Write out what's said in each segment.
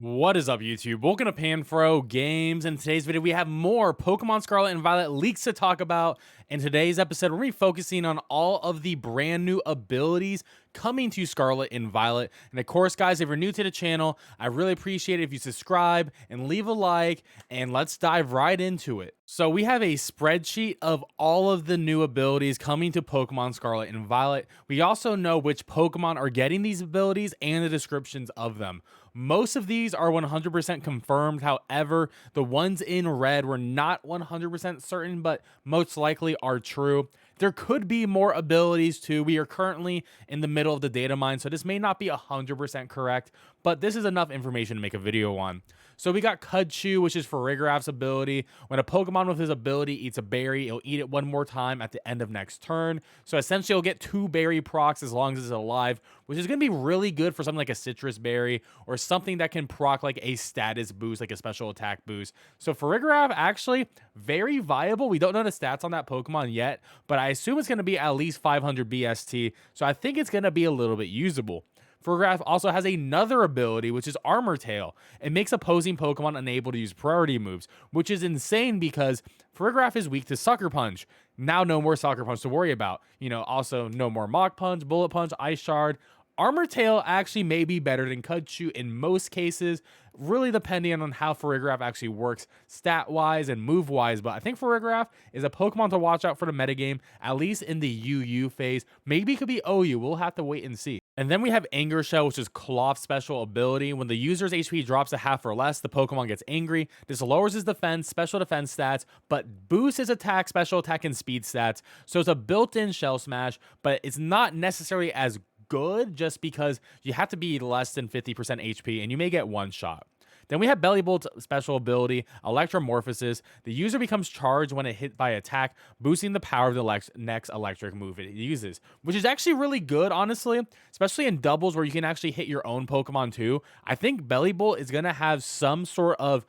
What is up, YouTube? Welcome to Panfro Games. In today's video, we have more Pokemon Scarlet and Violet leaks to talk about. In today's episode, we're going to be focusing on all of the brand new abilities coming to Scarlet and Violet. And of course, guys, if you're new to the channel, I really appreciate it if you subscribe and leave a like, and let's dive right into it. So we have a spreadsheet of all of the new abilities coming to Pokemon Scarlet and Violet. We also know which Pokemon are getting these abilities and the descriptions of them. Most of these are 100% confirmed. However, the ones in red were not 100% certain, but most likely are true. There could be more abilities too. We are currently in the middle of the data mine, so this may not be 100% correct, but this is enough information to make a video on. So we got Cudchew, which is Farigiraf's ability. When a Pokemon with his ability eats a berry, it'll eat it one more time at the end of next turn. So essentially, it'll get 2 berry procs as long as it's alive, which is going to be really good for something like a citrus berry or something that can proc like a status boost, like a special attack boost. So Farigiraf, actually, very viable. We don't know the stats on that Pokemon yet, but I assume it's going to be at least 500 BST. So I think it's going to be a little bit usable. Farigiraf also has another ability, which is Armor Tail. It makes opposing Pokemon unable to use priority moves, which is insane because Farigiraf is weak to Sucker Punch. Now no more Sucker Punch to worry about. Also no more Mach Punch, Bullet Punch, Ice Shard. Armor Tail actually may be better than Cudchew in most cases, really depending on how Farigiraf actually works stat-wise and move-wise, but I think Farigiraf is a Pokemon to watch out for the metagame, at least in the UU phase. Maybe it could be OU, we'll have to wait and see. And then we have Anger Shell, which is Klawf's special ability. When the user's HP drops to half or less, the Pokemon gets angry. This lowers his defense, special defense stats, but boosts his attack, special attack, and speed stats. So it's a built-in Shell Smash, but it's not necessarily as good just because you have to be less than 50% HP and you may get one shot. Then we have Bellybolt's special ability, Electromorphosis. The user becomes charged when it hit by attack, boosting the power of the next electric move it uses, which is actually really good, honestly, especially in doubles where you can actually hit your own Pokemon too. I think Bellybolt is going to have some sort of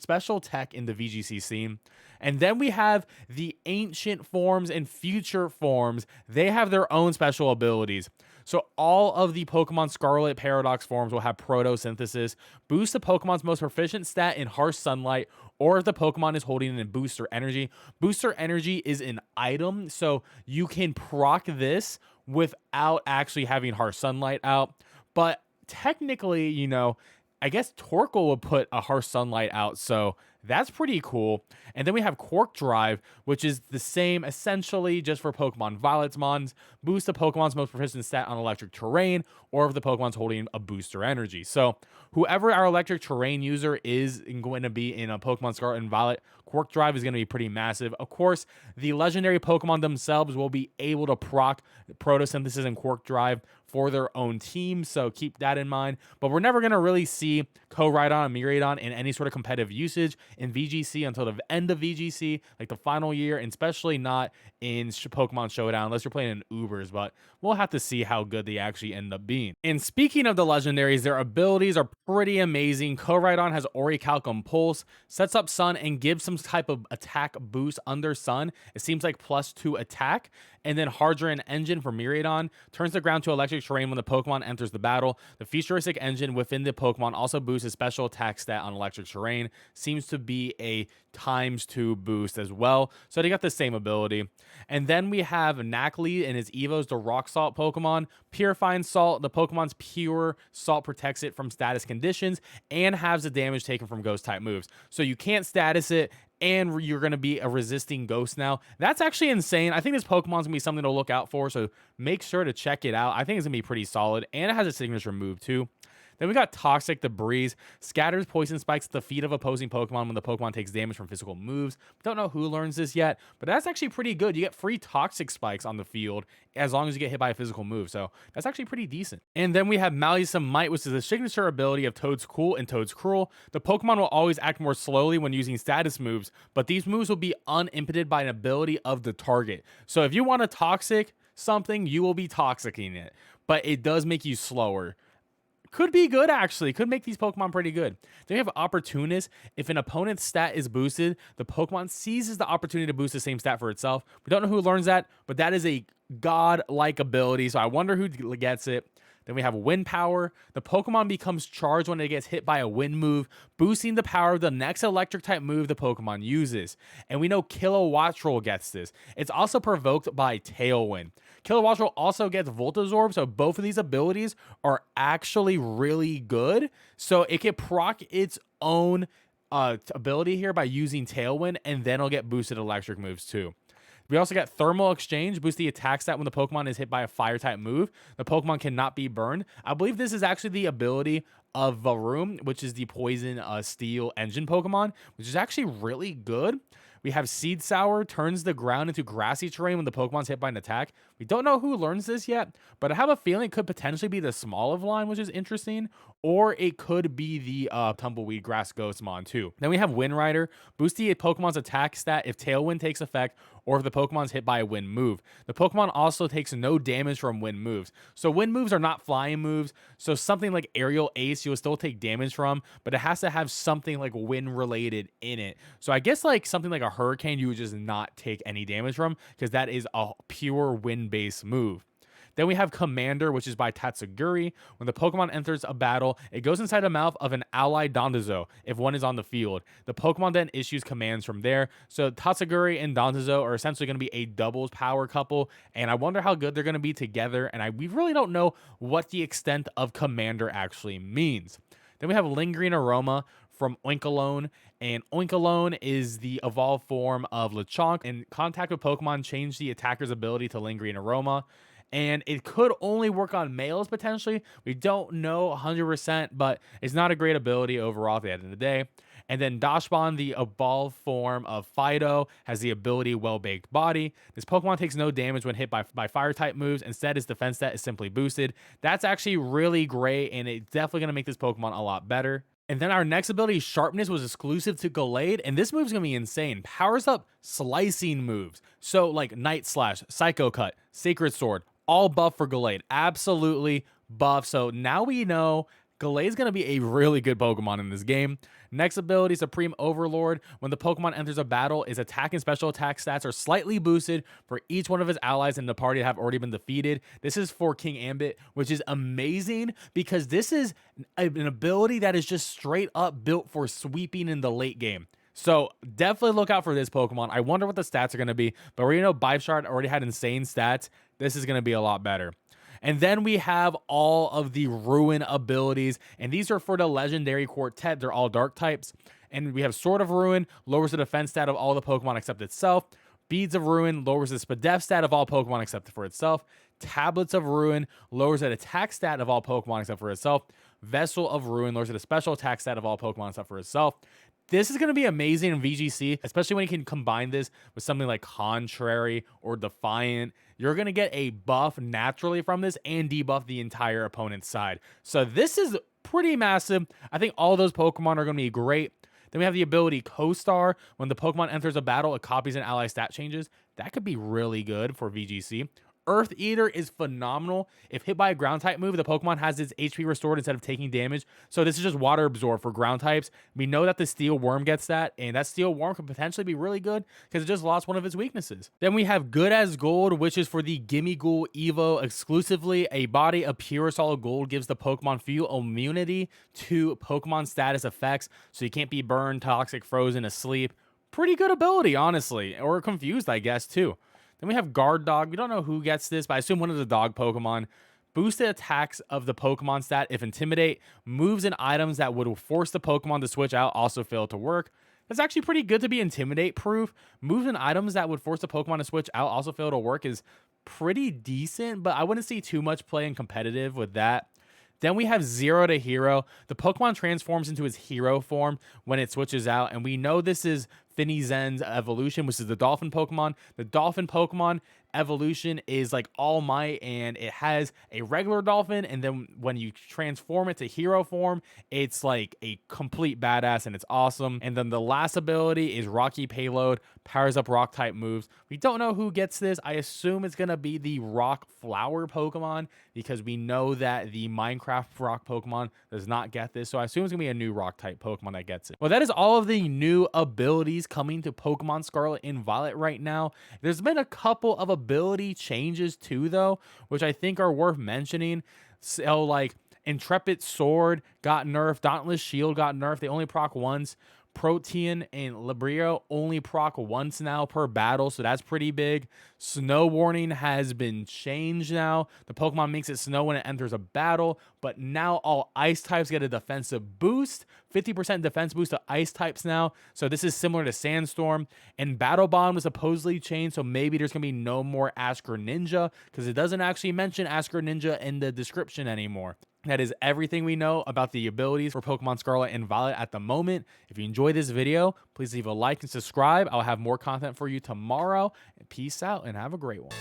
special tech in the VGC scene. And then we have the ancient forms and future forms. They have their own special abilities. So all of the Pokemon Scarlet Paradox forms will have Protosynthesis, boost the Pokemon's most proficient stat in harsh sunlight, or if the Pokemon is holding in Booster Energy. Booster Energy is an item, so you can proc this without actually having harsh sunlight out. But technically, I guess Torkoal would put a harsh sunlight out, so that's pretty cool. And then we have Quark Drive, which is the same essentially just for Pokemon Violet's Mons. Boost the Pokemon's most proficient stat on electric terrain, or if the Pokemon's holding a booster energy. So whoever our electric terrain user is going to be in a Pokemon Scarlet and Violet, Quark Drive is going to be pretty massive. Of course, the legendary Pokemon themselves will be able to proc Protosynthesis and Quark Drive for their own team, so keep that in mind. But we're never going to really see Koraidon and Miraidon in any sort of competitive usage in VGC until the end of VGC, like the final year, and especially not in Pokemon Showdown unless you're playing in Ubers, but we'll have to see how good they actually end up being. And speaking of the legendaries, their abilities are pretty amazing. Koraidon has Orichalcum Pulse, sets up Sun, and gives some type of attack boost under Sun. It seems like +2 attack. And then Hardran Engine for Miraidon turns the ground to electric terrain when the Pokemon enters the battle. The futuristic engine within the Pokemon also boosts a special attack stat on electric terrain. Seems to be a ×2 boost as well. So they got the same ability. And then we have Nacli and his Evos, the Rock Salt Pokemon. Purifying Salt, the Pokemon's pure salt protects it from status conditions and halves the damage taken from ghost type moves. So you can't status it, and you're going to be a resisting ghost now. That's actually insane. I think this Pokemon's going to be something to look out for, so make sure to check it out. I think it's going to be pretty solid, and it has a signature move too. Then we got Toxic the Breeze. Scatters poison spikes at the feet of opposing Pokemon when the Pokemon takes damage from physical moves. Don't know who learns this yet, but that's actually pretty good. You get free Toxic Spikes on the field as long as you get hit by a physical move, so that's actually pretty decent. And then we have Malleusum Might, which is a signature ability of Toad's Cool and Toad's Cruel. The Pokemon will always act more slowly when using status moves, but these moves will be unimpeded by an ability of the target. So if you want to Toxic something, you will be Toxicing it, but it does make you slower. Could be good, actually. Could make these Pokemon pretty good. Then we have Opportunist. If an opponent's stat is boosted, the Pokemon seizes the opportunity to boost the same stat for itself. We don't know who learns that, but that is a god-like ability, so I wonder who gets it. Then we have wind power. The Pokemon becomes charged when it gets hit by a wind move, boosting the power of the next electric type move the Pokemon uses. And we know Kilowattrel gets this. It's also provoked by Tailwind. Kilowattrel also gets Voltazorb, so both of these abilities are actually really good. So it can proc its own ability here by using Tailwind, and then it'll get boosted electric moves too. We also got Thermal Exchange, boost the attack stat when the Pokemon is hit by a fire type move. The Pokemon cannot be burned. I believe this is actually the ability of Varoom, which is the poison steel engine Pokemon, which is actually really good. We have Seed Sour, turns the ground into grassy terrain when the Pokemon's hit by an attack. We don't know who learns this yet, but I have a feeling it could potentially be the Smoliv line, which is interesting, or it could be the Tumbleweed Grass Ghostmon too. Then we have Wind Rider, boost the Pokemon's attack stat if Tailwind takes effect, or if the Pokemon's hit by a wind move. The Pokemon also takes no damage from wind moves. So wind moves are not flying moves, so something like Aerial Ace you'll still take damage from, but it has to have something like wind related in it. So I guess like something like a Hurricane you would just not take any damage from, because that is a pure wind based move. Then we have Commander, which is by Tatsuguri. When the Pokemon enters a battle, it goes inside the mouth of an allied Dondozo if one is on the field. The Pokemon then issues commands from there. So Tatsuguri and Dondozo are essentially going to be a doubles power couple, and I wonder how good they're going to be together, and we really don't know what the extent of Commander actually means. Then we have Lingering Aroma from Oinkologne, and Oinkologne is the evolved form of Lechonk, and contact with Pokemon change the attacker's ability to Lingering Aroma. And it could only work on males potentially. We don't know 100%, but it's not a great ability overall at the end of the day. And then Dachsbon, the evolved form of Fido, has the ability Well-Baked Body. This Pokemon takes no damage when hit by fire-type moves. Instead, its defense stat is simply boosted. That's actually really great, and it's definitely going to make this Pokemon a lot better. And then our next ability, Sharpness, was exclusive to Gallade, and this move's going to be insane. Powers up slicing moves. So like Night Slash, Psycho Cut, Sacred Sword, all buff for Gallade. Absolutely buff. So now we know Gallade's going to be a really good Pokemon in this game. Next ability, Supreme Overlord. When the Pokemon enters a battle, its attack and special attack stats are slightly boosted for each one of his allies in the party that have already been defeated. This is for King Ambit, which is amazing because this is an ability that is just straight up built for sweeping in the late game. So definitely look out for this Pokemon. I wonder what the stats are going to be, but we know Bipeshard already had insane stats. This is going to be a lot better. And then we have all of the Ruin abilities, and these are for the Legendary Quartet. They're all dark types. And we have Sword of Ruin, lowers the defense stat of all the Pokemon except itself. Beads of Ruin lowers the Spadef stat of all Pokemon except for itself. Tablets of Ruin lowers the attack stat of all Pokemon except for itself. Vessel of Ruin lowers the special attack stat of all Pokemon except for itself. This is going to be amazing in VGC, especially when you can combine this with something like Contrary or Defiant. You're going to get a buff naturally from this and debuff the entire opponent's side. So this is pretty massive. I think all those Pokemon are going to be great. Then we have the ability Co-Star. When the Pokemon enters a battle, it copies an ally stat changes. That could be really good for VGC. Earth Eater is phenomenal. If hit by a ground type move, the Pokemon has its HP restored instead of taking damage. So this is just water absorb for ground types. We know that the Steel Worm gets that, and that Steel Worm could potentially be really good because it just lost one of its weaknesses. Then we have Good as Gold, which is for the Gimmighoul Evo exclusively. A body of pure solid gold gives the Pokemon Fuel immunity to Pokemon status effects, so you can't be burned, toxic, frozen, asleep. Pretty good ability, honestly, or confused, I guess, too. Then we have Guard Dog. We don't know who gets this, but I assume one of the dog Pokemon. Boosted attacks of the Pokemon stat if Intimidate. Moves and items that would force the Pokemon to switch out also fail to work. That's actually pretty good to be Intimidate proof. Moves and items that would force the Pokemon to switch out also fail to work is pretty decent, but I wouldn't see too much play in competitive with that. Then we have Zero to Hero. The Pokemon transforms into its hero form when it switches out, and we know this is Finizen's evolution, which is the Dolphin Pokemon. The Dolphin Pokemon evolution is like All Might, and it has a regular Dolphin, and then when you transform it to hero form, it's like a complete badass, and it's awesome. And then the last ability is Rocky Payload, powers up rock type moves. We don't know who gets this. I assume it's gonna be the Rock Flower Pokemon because we know that the Minecraft Rock Pokemon does not get this, so I assume it's gonna be a new rock type Pokemon that gets it. Well, that is all of the new abilities coming to Pokemon Scarlet and Violet right now. There's been a couple of ability changes too, though, which I think are worth mentioning. So like Intrepid Sword got nerfed, Dauntless Shield got nerfed. They only proc once. Protean and Librio only proc once now per battle, so that's pretty big. Snow Warning has been changed now. The Pokemon makes it snow when it enters a battle, but now all ice types get a defensive boost, 50% defense boost to ice types now. So this is similar to Sandstorm. And Battle Bond was supposedly changed, so maybe there's gonna be no more Ask Greninja because it doesn't actually mention Ask Greninja in the description anymore. That is everything we know about the abilities for Pokemon Scarlet and Violet at the moment. If you enjoyed this video, please leave a like and subscribe. I'll have more content for you tomorrow. Peace out and have a great one.